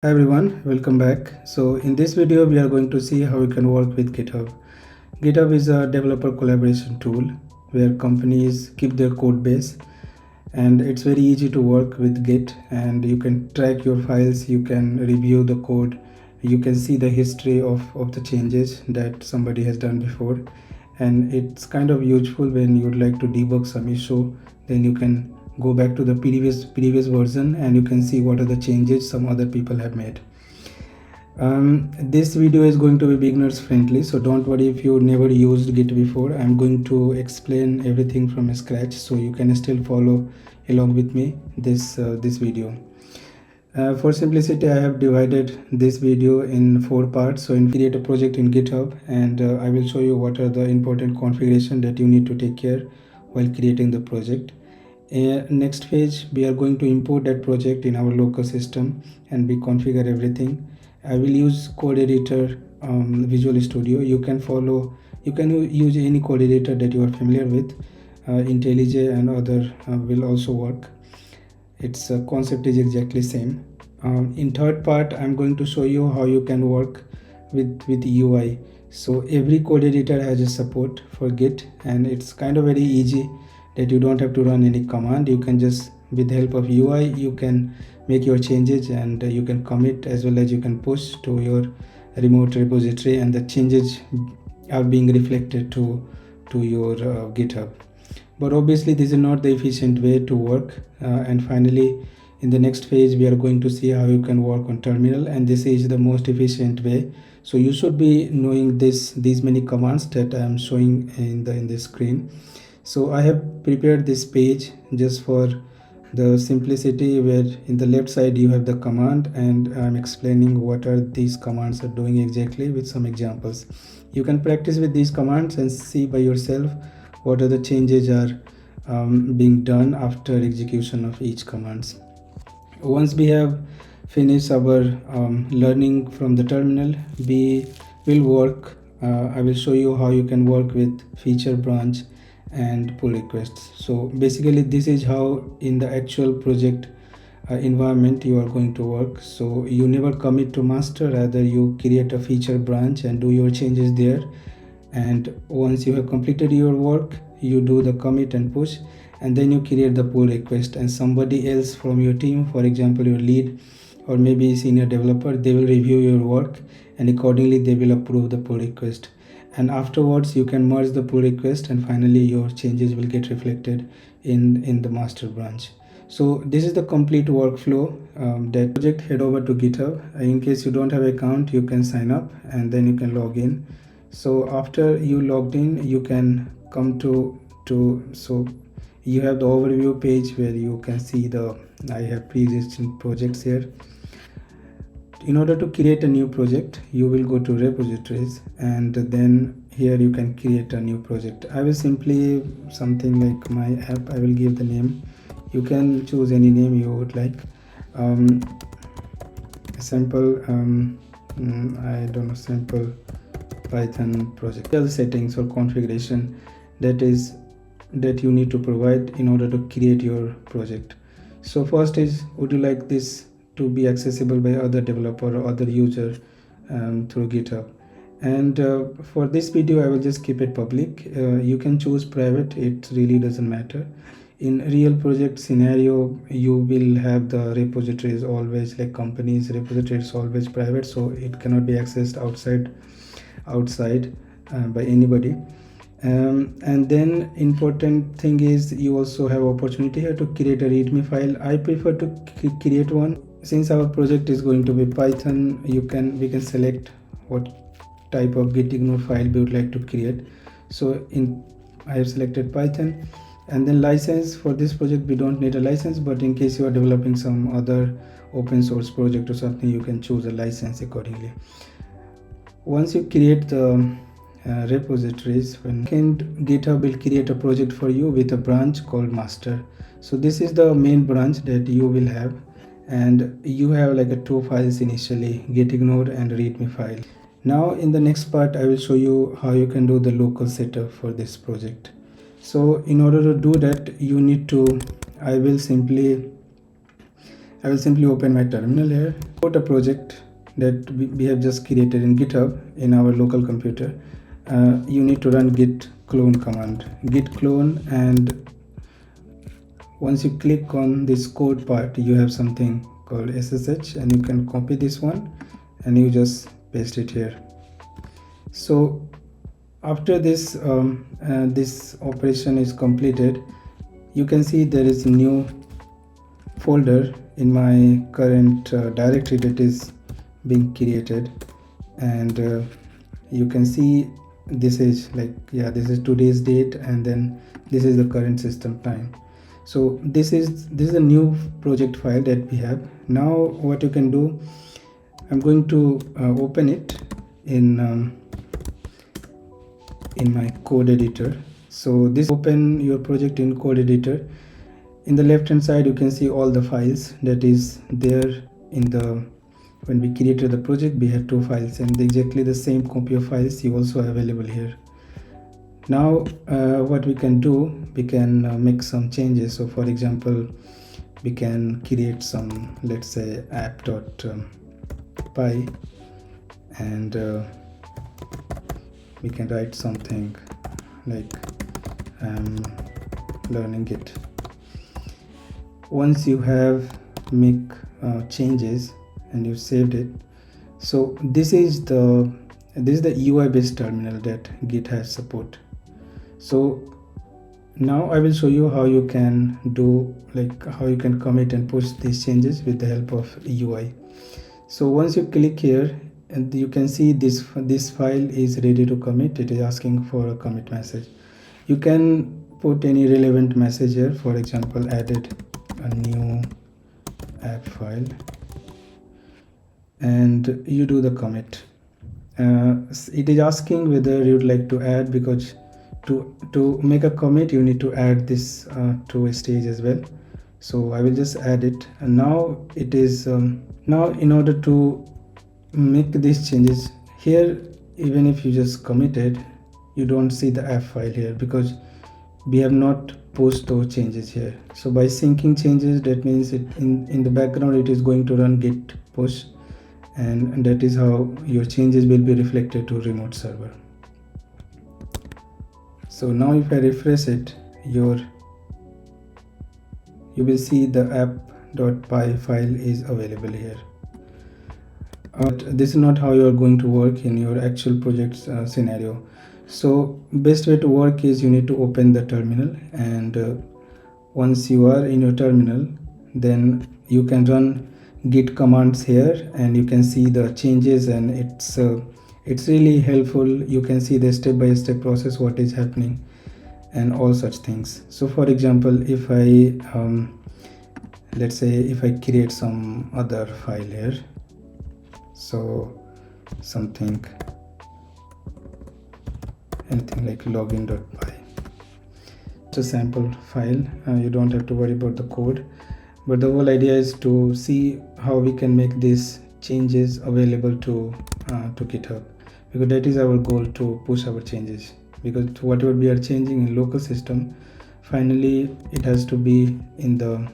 Hi everyone, welcome back. So in this video we are going to see how we can work with GitHub. GitHub is a developer collaboration tool where companies keep their code base, and it's very easy to work with Git, and you can track your files, you can review the code, you can see the history of the changes that somebody has done before, and it's kind of useful when you'd like to debug some issue. Then you can go back to the previous version and you can see what are the changes some other people have made. This video is going to be beginners friendly, so don't worry if you never used Git before. I'm going to explain everything from scratch so you can still follow along with me this video. For simplicity, I have divided this video in 4 parts. So in create a project in GitHub, and I will show you what are the important configuration that you need to take care while creating the project. Next phase, we are going to import that project in our local system and we configure everything. I will use code editor, Visual Studio. You can use any code editor that you are familiar with. IntelliJ and other will also work. Its concept is exactly same. In third part, I'm going to show you how you can work with UI. So every code editor has a support for Git, and it's kind of very easy that you don't have to run any command. You can just, with the help of UI, you can make your changes, and you can commit as well as you can push to your remote repository, and the changes are being reflected to your GitHub. But obviously this is not the efficient way to work. And finally, in the next phase, we are going to see how you can work on terminal, and this is the most efficient way. So you should be knowing these many commands that I am showing in the screen. So I have prepared this page just for the simplicity, where in the left side you have the command, and I'm explaining what are these commands are doing exactly with some examples. You can practice with these commands and see by yourself what are the changes are being done after execution of each commands. Once we have finished our learning from the terminal, we will work. I will show you how you can work with feature branch and pull requests. So basically this is how in the actual project environment you are going to work. So you never commit to master, rather you create a feature branch and do your changes there, and once you have completed your work, you do the commit and push, and then you create the pull request, and somebody else from your team, for example your lead or maybe senior developer, they will review your work, and accordingly they will approve the pull request, and afterwards you can merge the pull request, and finally your changes will get reflected in the master branch. So this is the complete workflow. That project, head over to GitHub. In case you don't have an account, you can sign up and then you can log in. So after you logged in, you can come to so you have the overview page where you can see I have pre-existing projects here. In order to create a new project, you will go to repositories, and then here you can create a new project. I will simply something like my app. I will give the name. You can choose any name you would like. Sample I don't know, sample Python project. All settings or configuration that you need to provide in order to create your project. So first is, would you like this to be accessible by other developer or other user through GitHub? And for this video I will just keep it public. You can choose private, it really doesn't matter. In real project scenario, you will have the repositories always, like companies repositories always private, so it cannot be accessed outside by anybody. And then important thing is, you also have opportunity here to create a readme file. I prefer to create one. Since our project is going to be Python, we can select what type of git ignore file we would like to create. So I have selected Python. And then license, for this project we don't need a license, but in case you are developing some other open source project or something, you can choose a license accordingly. Once you create the repositories, GitHub will create a project for you with a branch called master. So this is the main branch that you will have, and you have like two files initially, git ignore and readme file. Now in the next part I will show you how you can do the local setup for this project. So in order to do that, I will simply I will simply open my terminal here. Put a project that we have just created in GitHub in our local computer. You need to run git clone command. Git clone, and once you click on this code part, you have something called SSH, and you can copy this one and you just paste it here. So after this this operation is completed, you can see there is a new folder in my current directory that is being created, and you can see this is like, yeah, this is today's date, and then this is the current system time. So this is a new project file that we have. Now what you can do, I'm going to open it in my code editor. So this open your project in code editor. In the left hand side you can see all the files that is there in the, when we created the project we had 2 files, and exactly the same copy of files you also have available here. Now what we can do, we can make some changes. So for example, we can create some, let's say app.py, and we can write something like I'm learning Git. Once you have make changes and you saved it, so this is the UI based terminal that Git has support. So now I will show you how you can do, like how you can commit and push these changes with the help of UI. So once you click here, and you can see this file is ready to commit. It is asking for a commit message. You can put any relevant message here. For example, added a new app file, and you do the commit. It is asking whether you'd like to add, because to make a commit you need to add this to a stage as well. So I will just add it, and now it is now in order to make these changes here, even if you just committed, you don't see the app file here because we have not pushed those changes here. So by syncing changes, that means it in the background it is going to run git push, and that is how your changes will be reflected to remote server. So now if I refresh it, you will see the app.py file is available here. But this is not how you are going to work in your actual project scenario. So best way to work is you need to open the terminal, and once you are in your terminal, then you can run git commands here, and you can see the changes, and it's really helpful. You can see the step-by-step process, what is happening and all such things. So for example, if I let's say if I create some other file here, so anything like login.py, it's a sample file. You don't have to worry about the code, but the whole idea is to see how we can make these changes available to GitHub, because that is our goal, to push our changes, because whatever we are changing in local system, finally it has to be in the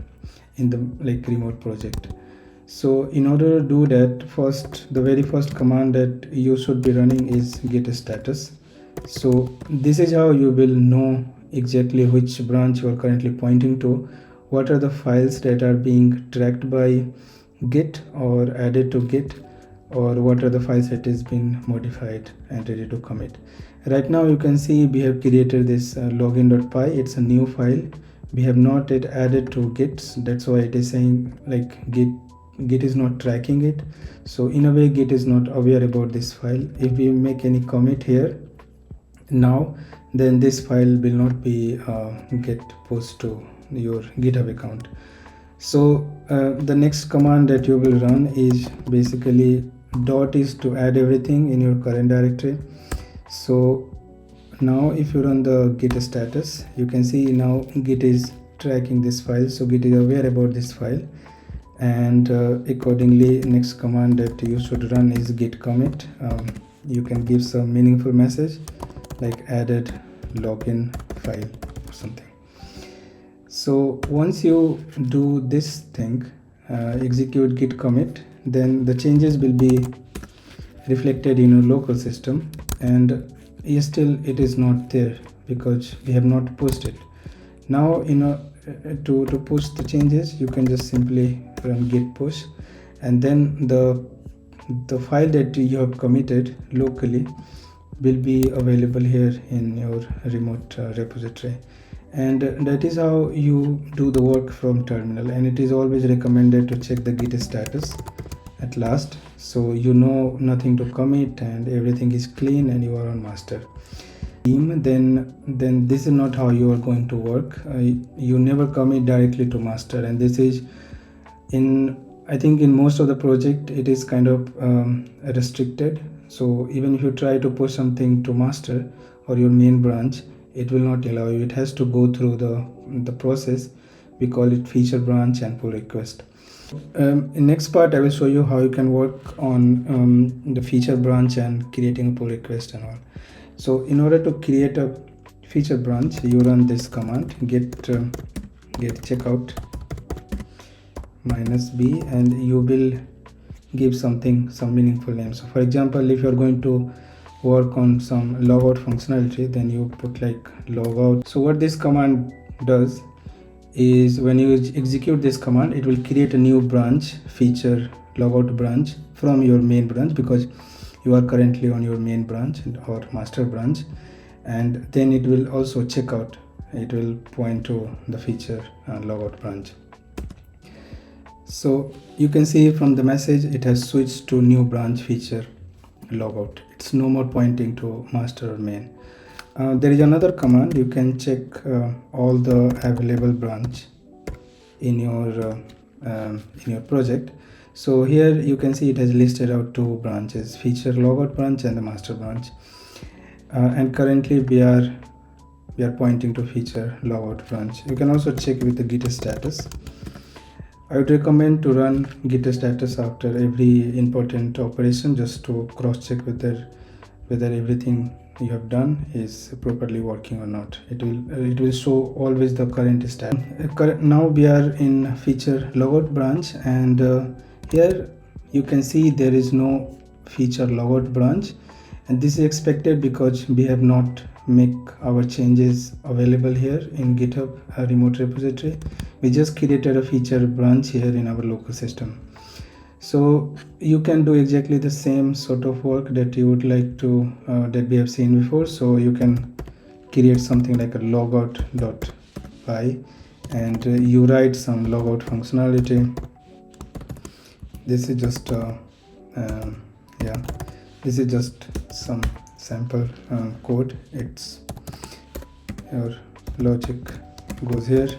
like remote project. So in order to do that, the very first command that you should be running is git status. So this is how you will know exactly which branch you are currently pointing to, what are the files that are being tracked by Git or added to Git, or what are the files that has been modified and ready to commit. Right now you can see we have created this login.py. It's a new file. We have not yet added to Git. That's why it is saying like Git is not tracking it. So in a way Git is not aware about this file. If we make any commit here now, then this file will not be get pushed to your GitHub account. So the next command that you will run is basically dot is to add everything in your current directory. So now if you run the git status, you can see now Git is tracking this file, so Git is aware about this file, and accordingly next command that you should run is git commit. You can give some meaningful message like added login file or something. So once you do this thing, execute git commit, then the changes will be reflected in your local system, and still it is not there because we have not pushed it. Now to push the changes, you can just simply run git push, and then the file that you have committed locally will be available here in your remote repository. And that is how you do the work from terminal. And it is always recommended to check the git status at last, so you know nothing to commit and everything is clean and you are on master. Then this is not how you are going to work. You never commit directly to master, and this is I think in most of the project it is kind of restricted. So even if you try to push something to master or your main branch, it will not allow you. It has to go through the process. We call it feature branch and pull request. In next part I will show you how you can work on the feature branch and creating a pull request and all. So in order to create a feature branch, you run this command git checkout -b, and you will give some meaningful name. So for example, if you're going to work on some logout functionality, then you put like logout. So what this command does is, when you execute this command, it will create a new branch, feature logout branch, from your main branch, because you are currently on your main branch or master branch. And then it will also check out, it will point to the feature logout branch. So you can see from the message it has switched to new branch feature logout. It's no more pointing to master or main. There is another command. You can check all the available branch in your project. So here you can see it has listed out two branches, feature logout branch and the master branch. And currently we are pointing to feature logout branch. You can also check with the git status. I would recommend to run git status after every important operation, just to cross check whether everything you have done is properly working or not. It will show always the current status. Now we are in feature logout branch, and here you can see there is no feature logout branch, and this is expected because we have not make our changes available here in GitHub remote repository. We just created a feature branch here in our local system. So you can do exactly the same sort of work that you would like to that we have seen before. So you can create something like a logout.py, and you write some logout functionality. This is just this is just some sample code. It's your logic goes here,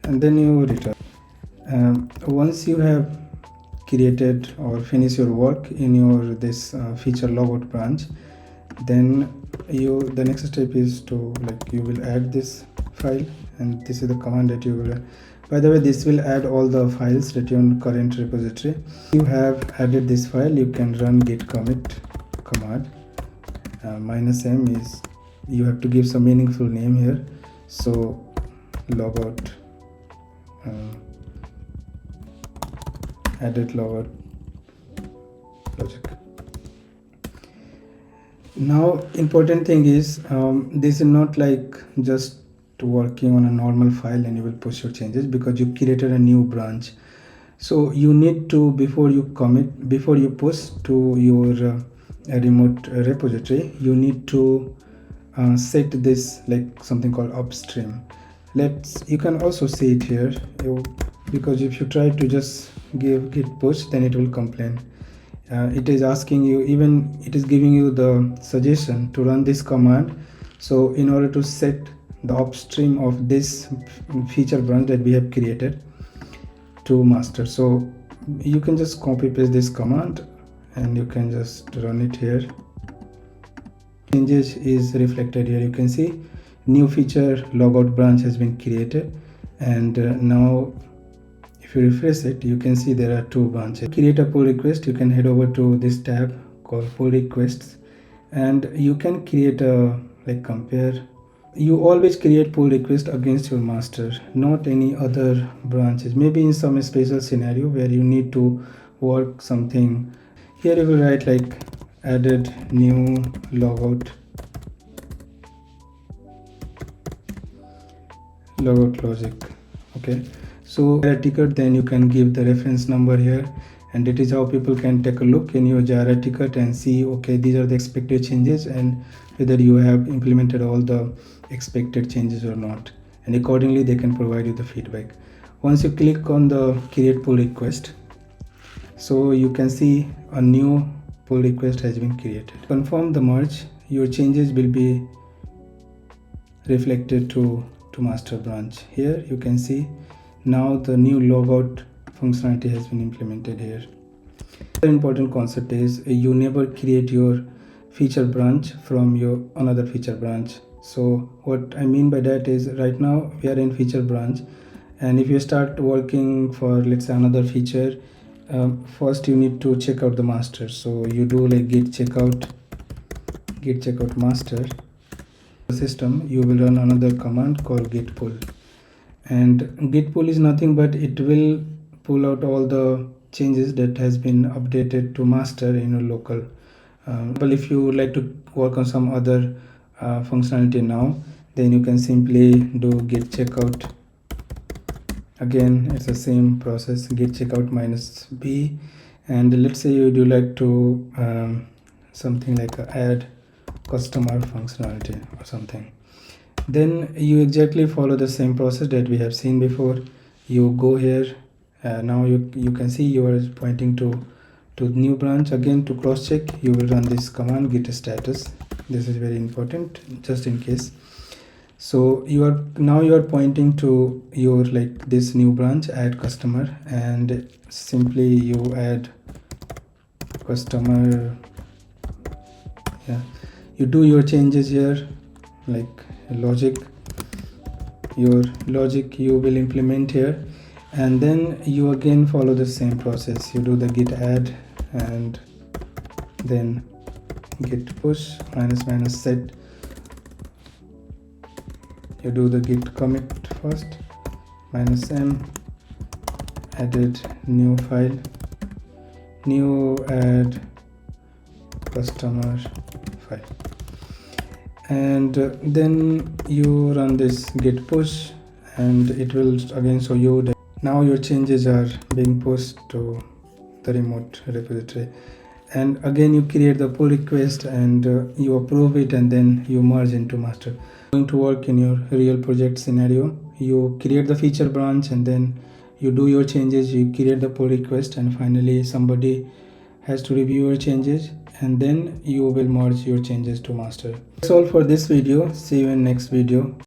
and then you return. Once you have created or finish your work in your this feature logout branch, then the next step is to, like, you will add this file, and this is the command that you will. By the way, this will add all the files that you on current repository. You have added this file, you can run git commit command. -m is, you have to give some meaningful name here. So logout added logout logic. Now important thing is, this is not like just working on a normal file and you will push your changes, because you created a new branch. So you need to, before you push to your remote repository, you need to set this like something called upstream. You can also see it here, because if you try to just give git push, then it will complain. It is asking you, even it is giving you the suggestion to run this command. So in order to set the upstream of this feature branch that we have created to master, so you can just copy paste this command and you can just run it here. Changes is reflected here. You can see new feature logout branch has been created, and now if you refresh it, you can see there are two branches. To create a pull request, you can head over to this tab called pull requests, and you can create a compare You always create pull request against your master, not any other branches. Maybe in some special scenario where you need to work something. Here you will write like added new logout logic. Okay, so a ticket, then you can give the reference number here, and it is how people can take a look in your Jira ticket and see, okay, these are the expected changes and whether you have implemented all the expected changes or not, and accordingly they can provide you the feedback. Once you click on the create pull request, so you can see a new pull request has been created. Confirm the merge, your changes will be reflected to master branch. Here you can see now the new logout functionality has been implemented here. The important concept is you never create your feature branch from your another feature branch. So what I mean by that is, right now we are in feature branch, and if you start working for, let's say, another feature, first you need to check out the master. So you do like git checkout master system. You will run another command called git pull, and git pull is nothing but it will pull out all the changes that has been updated to master in your local. But if you would like to work on some other functionality now, then you can simply do git checkout. Again, it's the same process, git checkout minus b, and let's say you do like to something like add customer functionality or something. Then you exactly follow the same process that we have seen before. You go here, now you can see you are pointing to new branch. Again, to cross check, you will run this command git status. This is very important just in case. So you are pointing to your like this new branch, add customer, and simply you add customer. Yeah, you do your changes here, like your logic you will implement here, and then you again follow the same process. You do the git add and then git push minus set. You do the git commit first, -m, added new file, new add customer file, and then you run this git push, and it will again show you that now your changes are being pushed to the remote repository. And again you create the pull request, and you approve it, and then you merge into master. Going to work in your real project scenario, you create the feature branch, and then you do your changes, you create the pull request, and finally somebody has to review your changes, and then you will merge your changes to master. That's all for this video. See you in next video.